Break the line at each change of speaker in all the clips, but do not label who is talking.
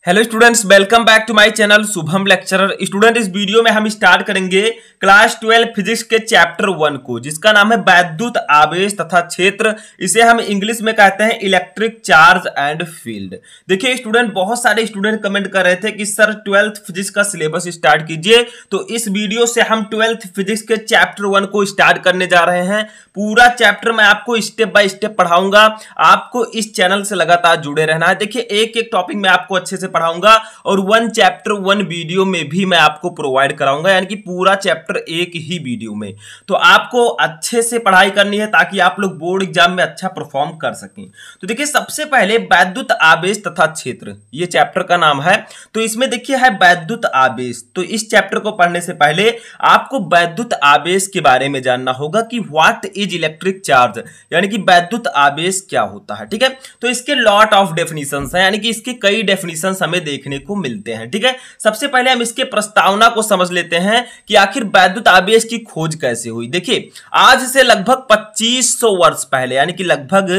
Hello students, welcome back to my channel Shubham lecturer. Student, इस video में हम start करेंगे क्लास 12 फिजिक्स के चैप्टर 1 को, जिसका नाम है वैद्युत आवेश तथा क्षेत्र। इसे हम इंग्लिश में कहते हैं इलेक्ट्रिक चार्ज एंड फील्ड। देखिए स्टूडेंट, बहुत सारे स्टूडेंट कमेंट कर रहे थे कि सर 12th फिजिक्स का सिलेबस स्टार्ट कीजिए, तो इस वीडियो से हम 12th फिजिक्स के चैप्टर 1 को स्टार्ट करने जा रहे हैं। पूरा चैप्टर मैं आपको स्टेप बाय स्टेप पढ़ाऊंगा। आपको इस चैनल से लगातार जुड़े रहना है। देखिए एक एक टॉपिक मैं आपको अच्छे से पढ़ाऊंगा और 1 चैप्टर 1 वीडियो में भी मैं आपको प्रोवाइड कराऊंगा, यानी कि पूरा चैप्टर एक ही वीडियो में। तो आपको अच्छे से पढ़ाई करनी है ताकि आप लोग बोर्ड एग्जाम में अच्छा परफॉर्म कर सकें। तो देखिए सबसे पहले वैद्युत आवेश तथा क्षेत्र, ये चैप्टर का नाम है। तो इसमें देखिए है वैद्युत आवेश। तो इस चैप्टर को पढ़ने से पहले आपको वैद्युत आवेश के बारे में जानना होगा कि व्हाट इज इलेक्ट्रिक चार्ज, यानी कि वैद्युत आवेश क्या होता है। ठीक है, तो इसके लॉट ऑफ डेफिनेशंस हैं, यानी कि इसके कई डेफिनेशंस हमें देखने को मिलते हैं। ठीक है, सबसे पहले हम इसके प्रस्तावना को समझ लेते हैं कि आखिर वैद्युत आवेश की खोज कैसे हुई। देखिए आज से लगभग 2500 वर्ष पहले, यानी कि लगभग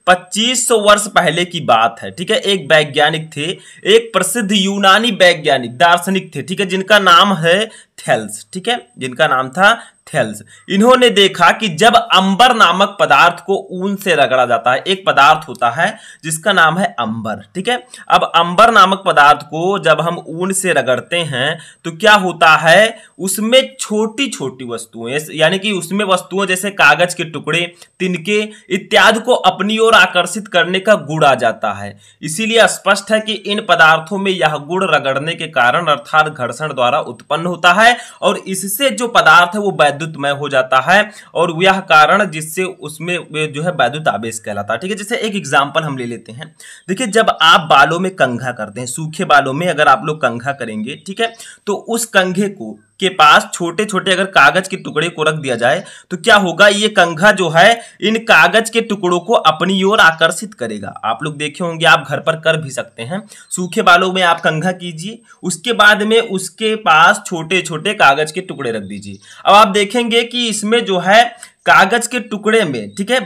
2500 वर्ष पहले की बात है। ठीक है, एक वैज्ञानिक थे, एक प्रसिद्ध यूनानी वैज्ञानिक दार्शनिक थे। ठीक है, जिनका नाम है थेल्स। ठीक है, जिनका नाम था थेल्स। इन्होंने देखा कि जब अंबर नामक पदार्थ को ऊन से रगड़ा जाता है, एक पदार्थ होता है जिसका नाम है अंबर। ठीक है, अब अंबर नामक पदार्थ को जब हम ऊन से रगड़ते हैं तो क्या होता है, उसमें छोटी छोटी वस्तुएं, यानी कि उसमें वस्तुओं जैसे कागज के टुकड़े, तिनके इत्यादि को अपनी ओर आकर्षित करने का गुण आ जाता है। इसीलिए स्पष्ट है कि इन पदार्थों में यह गुण रगड़ने के कारण अर्थात घर्षण द्वारा उत्पन्न होता है और इससे जो पदार्थ है वो वैद्युतमय हो जाता है, और यह कारण जिससे उसमें जो है वैद्युत आवेश कहलाता है। ठीक है, जैसे एक एग्जांपल हम ले लेते हैं। देखिए जब आप बालों में कंघा करते हैं, सूखे बालों में अगर आप लोग कंघा करेंगे, ठीक है, तो उस कंघे को के पास छोटे छोटे अगर कागज के टुकड़े को रख दिया जाए तो क्या होगा, ये कंघा जो है इन कागज के टुकड़ों को अपनी ओर आकर्षित करेगा। आप लोग देखे होंगे, आप घर पर कर भी सकते हैं। सूखे बालों में आप कंघा कीजिए, उसके बाद में उसके पास छोटे छोटे कागज के टुकड़े रख दीजिए। अब आप देखेंगे कि इसमें जो है कागज के टुकड़े में, ठीक है,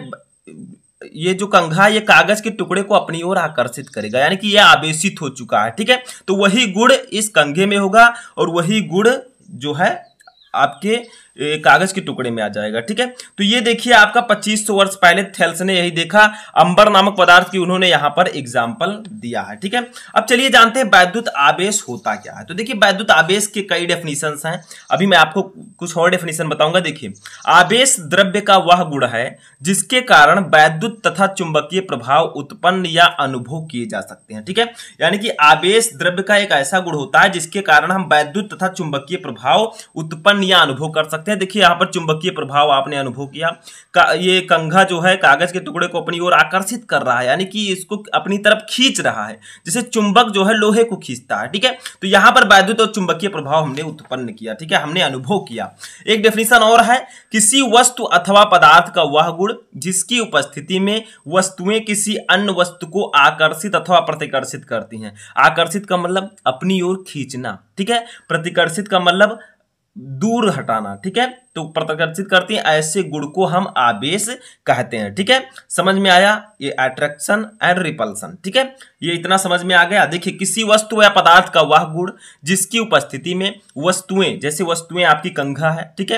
ये जो कंघा ये कागज के टुकड़े को अपनी ओर आकर्षित करेगा, यानी कि यह आवेशित हो चुका है। ठीक है, तो वही गुण इस कंघे में होगा और वही गुण जो है आपके कागज के टुकड़े में आ जाएगा। ठीक है, तो ये देखिए आपका 2500 वर्ष पहले थेल्स ने यही देखा, अंबर नामक पदार्थ की उन्होंने यहां पर एग्जांपल दिया है। ठीक है, अब चलिए जानते हैं वैद्युत आवेश होता क्या है। तो देखिए वैद्युत आवेश के कई डेफिनेशंस हैं, अभी मैं आपको कुछ और डेफिनेशन बताऊंगा। देखिए आवेश द्रव्य का वह गुण है जिसके कारण वैद्युत तथा चुंबकीय प्रभाव उत्पन्न या अनुभव किए जा सकते हैं। ठीक है, यानी कि आवेश द्रव्य का एक ऐसा गुण होता है जिसके कारण हम वैद्युत तथा चुंबकीय प्रभाव उत्पन्न या अनुभव कर सकते हैं। देखिए यहां पर चुंबकीय प्रभाव आपने अनुभव किया, ये कंघा जो है कागज के टुकड़े को अपनी ओर आकर्षित कर रहा है, यानी कि इसको अपनी तरफ खींच रहा है, जैसे चुंबक जो है लोहे को खींचता है। ठीक है, तो यहां पर वैद्युत और चुंबकीय प्रभाव हमने उत्पन्न किया। ठीक है, हमने अनुभव किया। एक डेफिनेशन और है, किसी वस्तु अथवा पदार्थ का वह गुण जिसकी उपस्थिति में वस्तुएं किसी अन्य वस्तु को आकर्षित अथवा प्रतिकर्षित करती हैं। आकर्षित का मतलब अपनी ओर खींचना, ठीक है, प्रतिकर्षित का मतलब दूर हटाना। ठीक है, तो प्रतिकर्षित करती हैं, ऐसे गुण को हम आवेश कहते हैं। ठीक है, समझ में आया, ये अट्रैक्शन एंड रिपल्सन। ठीक है, ये इतना समझ में आ गया। देखिए किसी वस्तु या पदार्थ का वह गुण जिसकी उपस्थिति में वस्तुएं, जैसे वस्तुएं आपकी कंघा है, ठीक है,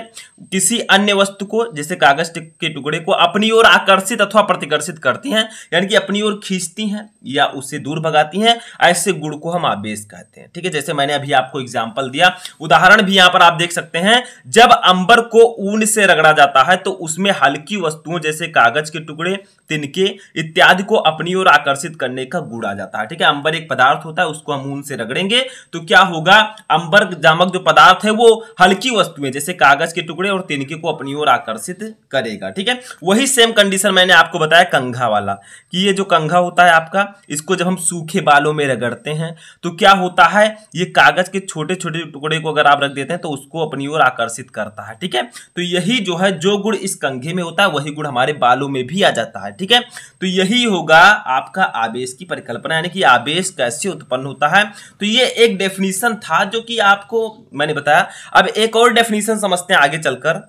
किसी अन्य वस्तु को जैसे कागज के टुकड़े को अपनी ओर आकर्षित अथवा प्रतिकर्षित करती हैं, यानी कि अपनी ओर खींचती हैं या उससे दूर भगाती हैं, ऐसे गुण को हम आवेश कहते हैं। ठीक है, जैसे मैंने अभी आपको एग्जाम्पल दिया, उदाहरण भी यहां पर आप देख सकते हैं। जब अंबर को ऊन से रगड़ा जाता है तो उसमें हल्की वस्तुओं जैसे कागज के टुकड़े, तिनके इत्यादि को अपनी ओर आकर्षित करने का गुण आ जाता है। ठीक है, अंबर एक पदार्थ होता है, उसको हम ऊन से रगड़ेंगे तो क्या होगा, अंबर नामक जो पदार्थ है वो हल्की वस्तुएं जैसे कागज के टुकड़े और तिनके को अपनी ओर आकर्षित करेगा। ठीक है, वही सेम कंडीशन मैंने आपको बताया कंघा वाला, कि ये जो कंघा होता है आपका, इसको जब हम सूखे बालों में रगड़ते हैं तो क्या होता है, ये कागज के छोटे छोटे टुकड़े को अगर आप रख देते हैं तो उसको अपनी ओर आकर्षित करता है। ठीक है, तो यही जो है जो गुण इस कंघे में होता है वही गुण हमारे बालों में भी आ जाता है। ठीक है, तो यही होगा आपका आवेश की परिकल्पना, यानी कि आवेश कैसे उत्पन्न होता है। तो ये एक डेफिनेशन था जो कि आपको मैंने बताया। अब एक और डेफिनेशन समझते हैं आगे चलकर।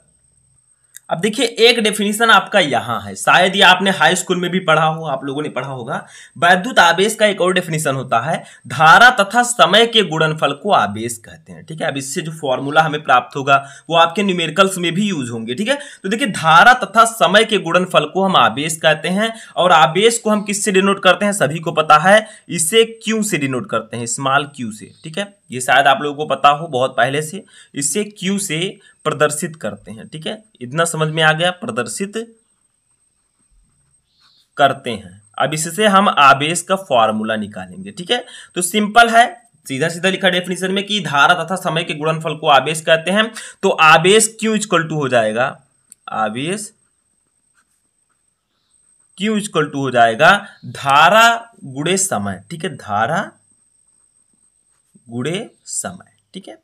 अब देखिए एक डेफिनेशन आपका यहां है, शायद ये आपने हाई स्कूल में भी पढ़ा हो, आप लोगों ने पढ़ा होगा। वैद्युत आवेश का एक और डेफिनेशन होता है, धारा तथा समय के गुणनफल को आवेश कहते हैं। ठीक है, अब इससे जो फॉर्मूला हमें प्राप्त होगा वो आपके न्यूमेरिकल्स में भी यूज होंगे। ठीक है, तो देखिए धारा तथा समय के गुणनफल को हम आवेश कहते हैं, और आवेश को हम किससे डिनोट करते हैं, सभी को पता है, इसे क्यू से डिनोट करते हैं, स्मॉल क्यू से। ठीक है, ये शायद आप लोगों को पता हो बहुत पहले से, इससे क्यू से प्रदर्शित करते हैं। ठीक है, इतना समझ में आ गया, प्रदर्शित करते हैं। अब इससे हम आवेश का फॉर्मूला निकालेंगे। ठीक है, तो सिंपल है, सीधा सीधा लिखा डेफिनेशन में कि धारा तथा समय के गुणनफल को आवेश कहते हैं। तो आवेश क्यू इक्वल टू हो जाएगा, आवेश क्यू इक्वल टू हो जाएगा धारा गुणे समय। ठीक है, धारा गुणे समय। ठीक है,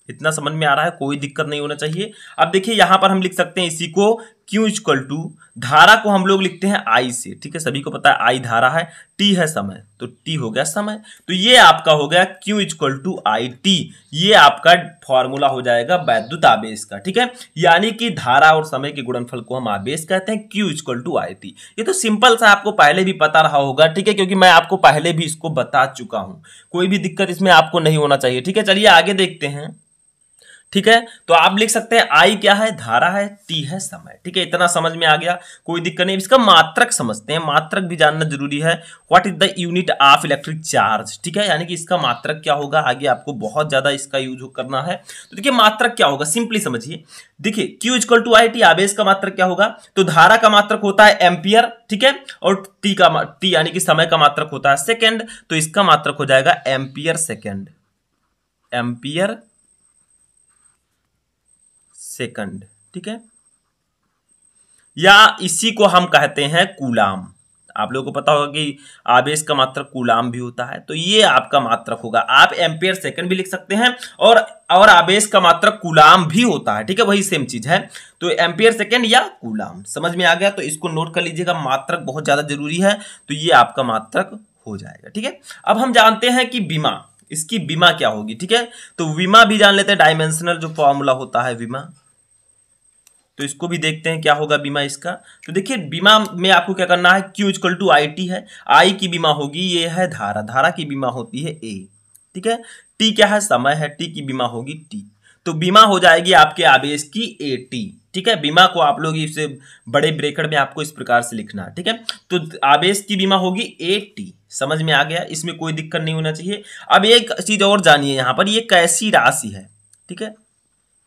इतना समझ में आ रहा है, कोई दिक्कत नहीं होना चाहिए। अब देखिए यहां पर हम लिख सकते हैं इसी को, Q इक्वल टू धारा को हम लोग लिखते हैं I से। ठीक है, सभी को पता है I धारा है, T है समय, तो T हो गया समय। तो ये आपका हो गया Q इक्वल टू IT, ये आपका फॉर्मूला हो जाएगा वैद्युत आवेश का। ठीक है, यानी कि धारा और समय के गुणनफल को हम आवेश कहते हैं, Q इक्वल टू IT। ये तो सिंपल सा आपको पहले भी पता रहा होगा। ठीक है, क्योंकि मैं आपको पहले भी इसको बता चुका हूं, कोई भी दिक्कत इसमें आपको नहीं होना चाहिए। ठीक है, चलिए आगे देखते हैं। ठीक है, तो आप लिख सकते हैं आई क्या है, धारा है, टी है समय। ठीक है, इतना समझ में आ गया, कोई दिक्कत नहीं। इसका मात्रक समझते हैं, मात्रक भी जानना जरूरी है। What is the unit of electric charge. ठीक है, यानी कि इसका मात्रक क्या होगा, आगे आपको बहुत ज्यादा इसका यूज करना है। तो देखिए मात्रक क्या होगा, सिंपली समझिए। देखिए Q equal to I T, आवेश का मात्रक क्या होगा, तो धारा का मात्रक होता है एम्पियर। ठीक है, और टी यानी कि समय का मात्रक होता है सेकेंड, तो इसका मात्रक हो जाएगा एम्पियर सेकेंड, एम्पियर सेकंड। ठीक है, या इसी को हम कहते हैं कूलाम। आप लोगों को पता होगा कि आवेश का मात्रक कूलाम भी होता है, तो ये आपका मात्रक होगा। आप एम्पियर सेकंड भी लिख सकते हैं, और आवेश का मात्रक कूलाम भी होता है। ठीक है, वही सेम चीज है, तो एम्पियर सेकंड या कूलाम। समझ में आ गया, तो इसको नोट कर लीजिएगा, मात्रक बहुत ज्यादा जरूरी है, तो ये आपका मात्रक हो जाएगा। ठीक है, अब हम जानते हैं कि विमा, इसकी विमा क्या होगी। ठीक है, तो विमा भी जान लेते हैं, डायमेंशनल जो फॉर्मूला होता है विमा, तो इसको भी देखते हैं क्या होगा बीमा इसका। तो देखिए बीमा में आपको क्या करना है, Q equal to I T है, I की बीमा होगी, ये है धारा, धारा की बीमा होती है A। ठीक है, T क्या है, समय है, T की बीमा होगी T। तो बीमा हो जाएगी आपके आवेश की AT। ठीक है, बीमा को आप लोग इसे बड़े ब्रैकेट में आपको इस प्रकार से लिखना है। ठीक है, तो आवेश की बीमा होगी AT। समझ में आ गया, इसमें कोई दिक्कत नहीं होना चाहिए। अब एक चीज और जानिए, यहां पर ये कैसी राशि है। ठीक है,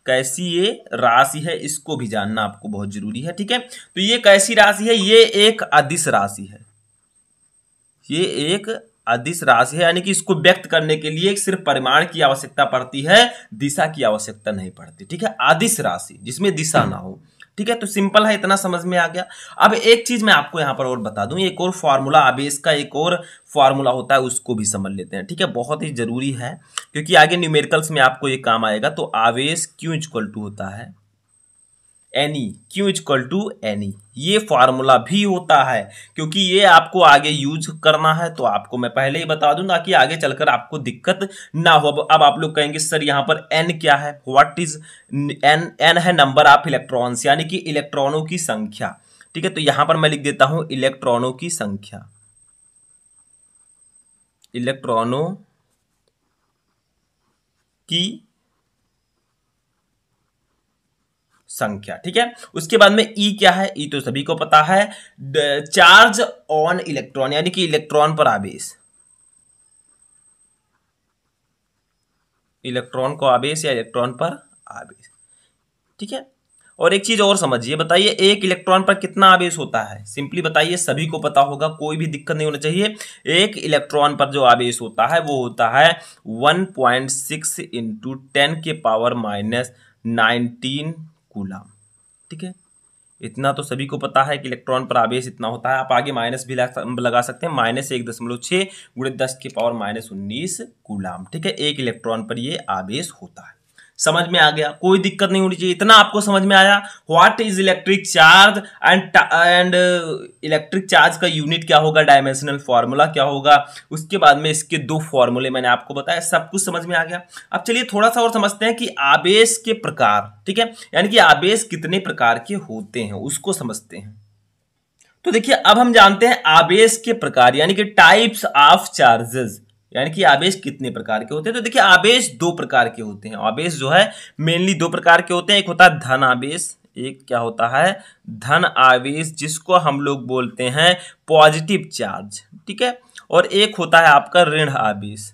कैसी ये राशि है, इसको भी जानना आपको बहुत जरूरी है। ठीक है, तो ये कैसी राशि है, ये एक अदिश राशि है, ये एक अदिश राशि है, यानी कि इसको व्यक्त करने के लिए सिर्फ परिमाण की आवश्यकता पड़ती है, दिशा की आवश्यकता नहीं पड़ती। ठीक है, अदिश राशि जिसमें दिशा ना हो। ठीक है, तो सिंपल है, इतना समझ में आ गया। अब एक चीज मैं आपको यहां पर और बता दूं, एक और फॉर्मूला, आवेश का एक और फॉर्मूला होता है, उसको भी समझ लेते हैं। ठीक है, बहुत ही जरूरी है, क्योंकि आगे न्यूमेरिकल्स में आपको ये काम आएगा। तो आवेश Q इक्वल टू होता है n e, Q equal to n e, ये फॉर्मूला भी होता है, क्योंकि ये आपको आगे यूज करना है। तो आपको मैं पहले ही बता दूं, ताकि आगे चलकर आपको दिक्कत ना हो। अब आप लोग कहेंगे सर यहाँ पर N क्या है, व्हाट इज N, N है नंबर ऑफ इलेक्ट्रॉन्स, यानी कि इलेक्ट्रॉनों की संख्या। ठीक है, तो यहां पर मैं लिख देता हूं इलेक्ट्रॉनों की संख्या, इलेक्ट्रॉनों की संख्या। ठीक है, उसके बाद में E क्या है, E तो सभी को पता है, चार्ज ऑन इलेक्ट्रॉन, यानी कि इलेक्ट्रॉन पर आवेश, इलेक्ट्रॉन को आवेश या इलेक्ट्रॉन पर आवेश। ठीक है, और एक चीज और समझिए, बताइए एक इलेक्ट्रॉन पर कितना आवेश होता है, सिंपली बताइए, सभी को पता होगा, कोई भी दिक्कत नहीं होना चाहिए। एक इलेक्ट्रॉन पर जो आवेश होता है वो होता है 1.6 इंटू 10 के पावर -19 कूलम। ठीक है, इतना तो सभी को पता है कि इलेक्ट्रॉन पर आवेश इतना होता है। आप आगे माइनस भी लगा सकते हैं, -1.6 गुणे 10 के पावर -19 कूलम। ठीक है, एक इलेक्ट्रॉन पर ये आवेश होता है। समझ में आ गया, कोई दिक्कत नहीं होनी चाहिए, इतना आपको समझ में आया। What is electric charge and electric charge का यूनिट क्या होगा, डायमेंशनल फॉर्मूला क्या होगा, उसके बाद में इसके दो फॉर्मूले मैंने आपको बताया, सब कुछ समझ में आ गया। अब चलिए थोड़ा सा और समझते हैं कि आवेश के प्रकार, ठीक है, यानी कि आवेश कितने प्रकार के होते हैं उसको समझते हैं। तो देखिए अब हम जानते हैं आवेश के प्रकार यानी कि टाइप्स ऑफ चार्जेस, यानी कि आवेश कितने प्रकार के होते हैं। तो देखिए आवेश दो प्रकार के होते हैं, आवेश जो है मेनली दो प्रकार के होते हैं। एक होता है धन आवेश, एक क्या होता है धन आवेश जिसको हम लोग बोलते हैं पॉजिटिव चार्ज, ठीक है, और एक होता है आपका ऋण आवेश,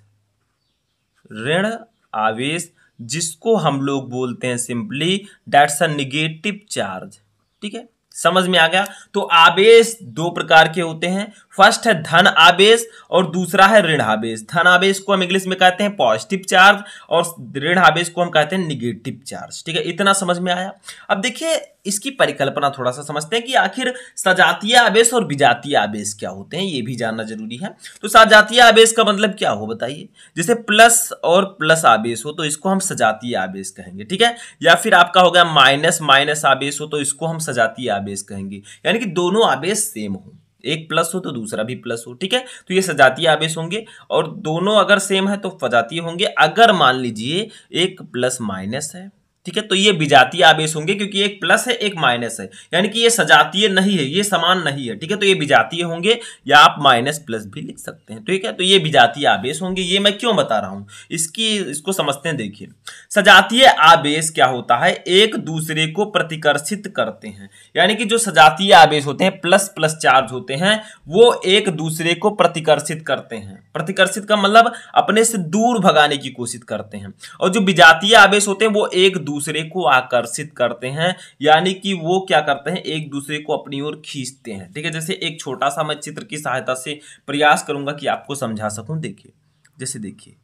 ऋण आवेश जिसको हम लोग बोलते हैं simply that's a negative charge, ठीक है, समझ में आ गया। तो आवेश दो प्रकार के होते हैं, फर्स्ट है धन आवेश और दूसरा है ऋण आवेश। धन आवेश को हम इंग्लिश में कहते हैं पॉजिटिव चार्ज और ऋण आवेश को हम कहते हैं निगेटिव चार्ज, ठीक है, इतना समझ में आया। अब देखिए इसकी परिकल्पना थोड़ा सा समझते हैं कि आखिर सजातीय आवेश और विजातीय आवेश क्या होते हैं, ये भी जानना जरूरी है। तो सजातीय आवेश का मतलब क्या हो बताइए, जैसे प्लस और प्लस आवेश हो तो इसको हम सजातीय आवेश कहेंगे, ठीक है, या फिर आपका हो गया माइनस माइनस आवेश हो तो इसको हम सजातीय आवेश कहेंगे, यानी कि दोनों आवेश सेम हो, एक प्लस हो तो दूसरा भी प्लस हो, ठीक है, तो ये सजातीय आवेश होंगे। और दोनों अगर सेम है तो सजातीय होंगे। अगर मान लीजिए एक प्लस माइनस है, ठीक है, तो ये विजातीय आवेश होंगे क्योंकि एक प्लस है एक माइनस है, यानी कि ये सजातीय नहीं है, ये समान नहीं है, ठीक है, तो ये विजातीय होंगे, या आप माइनस प्लस भी लिख सकते हैं, ठीक है, तो ये विजातीय आवेश होंगे। ये मैं क्यों बता रहा हूं, इसको समझते हैं। देखिए सजातीय आवेश क्या होता है, एक दूसरे को प्रतिकर्षित करते हैं, यानी कि जो सजातीय आवेश होते हैं प्लस प्लस चार्ज होते हैं वो एक दूसरे को प्रतिकर्षित करते हैं। प्रतिकर्षित का मतलब अपने से दूर भगाने की कोशिश करते हैं। और जो विजातीय आवेश होते हैं वो एक दूसरे को आकर्षित करते हैं, यानी कि वो क्या करते हैं एक दूसरे को अपनी ओर खींचते हैं, ठीक है। जैसे एक छोटा सा मैं चित्र की सहायता से प्रयास करूंगा कि आपको समझा सकूं। देखिए जैसे देखिए,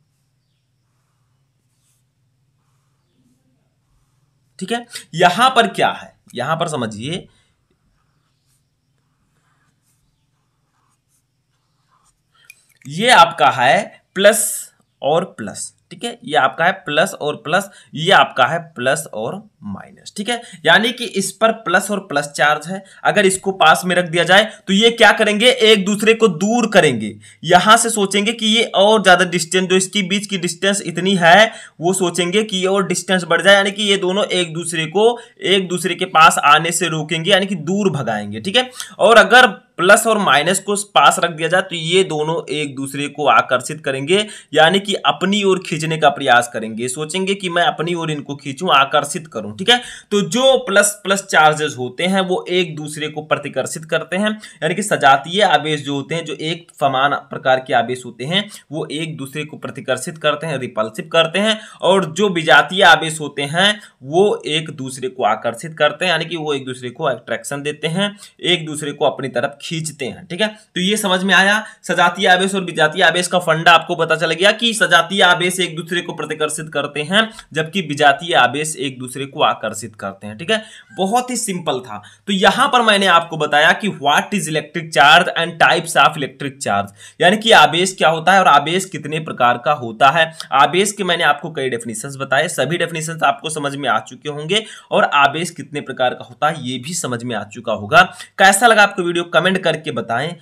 ठीक है, यहां पर क्या है, यहां पर समझिए ये आपका है प्लस और प्लस, ठीक है, ये आपका है प्लस और प्लस, ये आपका है प्लस और माइनस, ठीक है, यानी कि इस पर प्लस और प्लस चार्ज है। अगर इसको पास में रख दिया जाए तो ये क्या करेंगे एक दूसरे को दूर करेंगे, यहां से सोचेंगे कि ये और ज्यादा डिस्टेंस, जो इसकी बीच की डिस्टेंस इतनी है वो सोचेंगे कि ये और डिस्टेंस बढ़ जाए, यानी कि ये दोनों एक दूसरे के पास आने से रोकेंगे, यानी कि दूर भगाएंगे, ठीक है। और अगर प्लस और माइनस को पास रख दिया जाए तो ये दोनों एक दूसरे को आकर्षित करेंगे, यानी कि अपनी ओर खींचने का प्रयास करेंगे, सोचेंगे कि मैं अपनी ओर इनको खींचूं, आकर्षित करूं, ठीक है। तो जो प्लस प्लस चार्जेस होते हैं वो एक दूसरे को प्रतिकर्षित करते हैं, यानी कि सजातीय आवेश जो होते हैं, जो एक समान प्रकार के आवेश होते हैं वो एक दूसरे को प्रतिकर्षित करते हैं, रिपल्सिव करते हैं। और जो विजातीय आवेश होते हैं वो एक दूसरे को आकर्षित करते हैं, यानी कि वो एक दूसरे को अट्रैक्शन देते हैं, एक दूसरे को अपनी तरफ खींचते हैं, ठीक है। तो ये समझ में आया सजातीय आवेश और विजातीय आवेश का फंडा आपको पता चल गया कि सजातीय आवेश एक दूसरे को प्रतिकर्षित करते हैं जबकि विजातीय आवेश एक दूसरे को आकर्षित करते हैं, ठीक है। बहुत ही सिंपल था। तो यहां पर मैंने आपको बताया कि what is electric charge and types of electric charge, यानी कि आवेश क्या होता है और आवेश कितने प्रकार का होता है। आवेश के मैंने आपको कई डेफिनेशंस बताए, सभी डेफिनेशंस आपको समझ में आ चुके होंगे और आवेश कितने प्रकार का होता है ये भी समझ में आ चुका होगा। कैसा लगा आपको वीडियो कमेंट करके बताएं।